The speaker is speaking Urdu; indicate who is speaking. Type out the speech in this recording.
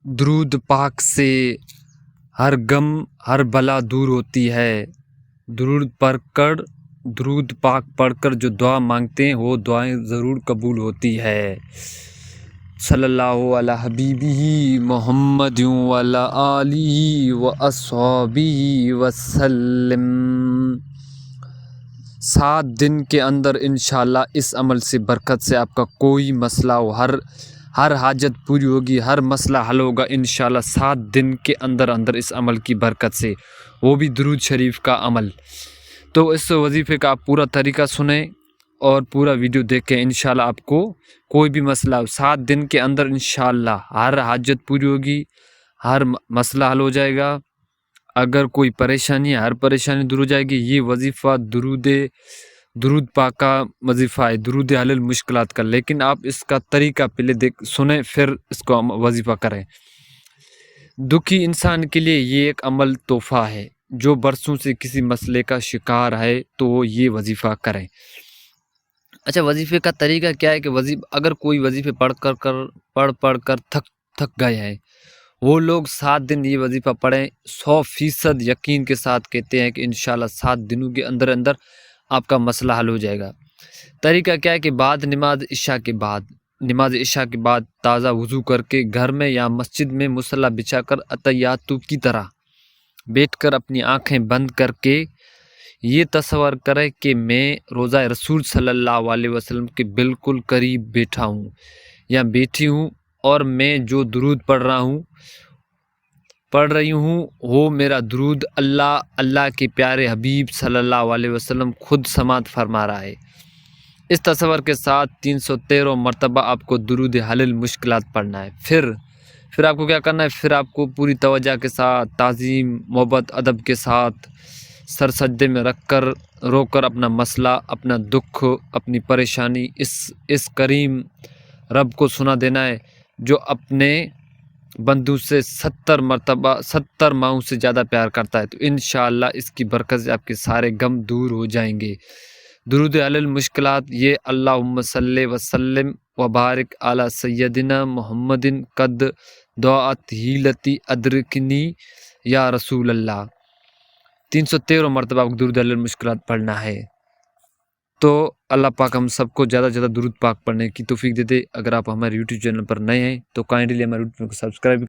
Speaker 1: درود پاک سے ہر غم ہر بلا دور ہوتی ہے۔ درود پاک پڑھ کر جو دعا مانگتے ہیں وہ دعائیں ضرور قبول ہوتی ہے۔ صلی اللہ علی حبیبہ محمد وعلی آلہ واصحابہ وسلم۔ 7 دن کے اندر انشاءاللہ اس عمل سے برکت سے آپ کا کوئی مسئلہ ہو، ہر حاجت پوری ہوگی، ہر مسئلہ حل ہوگا انشاءاللہ 7 دن کے اندر اس عمل کی برکت سے، وہ بھی درود شریف کا عمل۔ تو اس وظیفے کا آپ پورا طریقہ سنیں اور پورا ویڈیو دیکھیں، انشاءاللہ آپ کو کوئی بھی مسئلہ 7 دن کے اندر انشاءاللہ ہر حاجت پوری ہوگی، ہر مسئلہ حل ہو جائے گا۔ اگر کوئی پریشانی ہے ہر پریشانی دور ہو جائے گی۔ یہ وظیفہ درود پاک کا وظیفہ ہے، درود حل المشکلات کا، لیکن آپ اس کا طریقہ پہلے سنیں پھر اس کو وظیفہ کریں۔ دکھی انسان کے لیے یہ ایک عمل تحفہ ہے، جو برسوں سے کسی مسئلے کا شکار ہے تو وہ یہ وظیفہ کریں۔ اچھا، وظیفے کا طریقہ کیا ہے کہ اگر کوئی وظیفے پڑھ کر تھک گئے ہیں، وہ لوگ 7 دن یہ وظیفہ پڑھیں، 100% یقین کے ساتھ کہتے ہیں کہ انشاءاللہ 7 دنوں کے اندر آپ کا مسئلہ حل ہو جائے گا۔ طریقہ کیا ہے کہ نماز عشاء کے بعد تازہ وضو کر کے گھر میں یا مسجد میں مصلی بچھا کر اتحیات کی طرح بیٹھ کر اپنی آنکھیں بند کر کے یہ تصور کریں کہ میں روضہ رسول صلی اللہ علیہ وسلم کے بالکل قریب بیٹھا ہوں یا بیٹھی ہوں، اور میں جو درود پڑھ رہی ہوں وہ میرا درود اللہ کے پیارے حبیب صلی اللہ علیہ وسلم خود سماعت فرما رہا ہے۔ اس تصور کے ساتھ 313 مرتبہ آپ کو درود حل المشکلات پڑھنا ہے۔ پھر آپ کو کیا کرنا ہے؟ پھر آپ کو پوری توجہ کے ساتھ، تعظیم، محبت، ادب کے ساتھ سر سجدے میں رو کر اپنا مسئلہ، اپنا دکھ، اپنی پریشانی اس کریم رب کو سنا دینا ہے، جو اپنے بندوں سے 70 ماہوں سے زیادہ پیار کرتا ہے۔ تو انشاءاللہ اس کی برکت سے آپ کے سارے غم دور ہو جائیں گے۔ درود علی المشکلات یہ اللہم صلی وسلم وبارک علی سیدنا محمد قد دعات ہیلتی ادرکنی یا رسول اللہ، 313 مرتبہ درود علی المشکلات پڑھنا ہے۔ تو اللہ پاک ہم سب کو زیادہ سے زیادہ درود پاک پڑھنے کی توفیق دے دے۔ اگر آپ ہمارے یوٹیوب چینل پر نئے ہیں تو کائنڈلی ہمارے یوٹیوب چینل کو سبسکرائب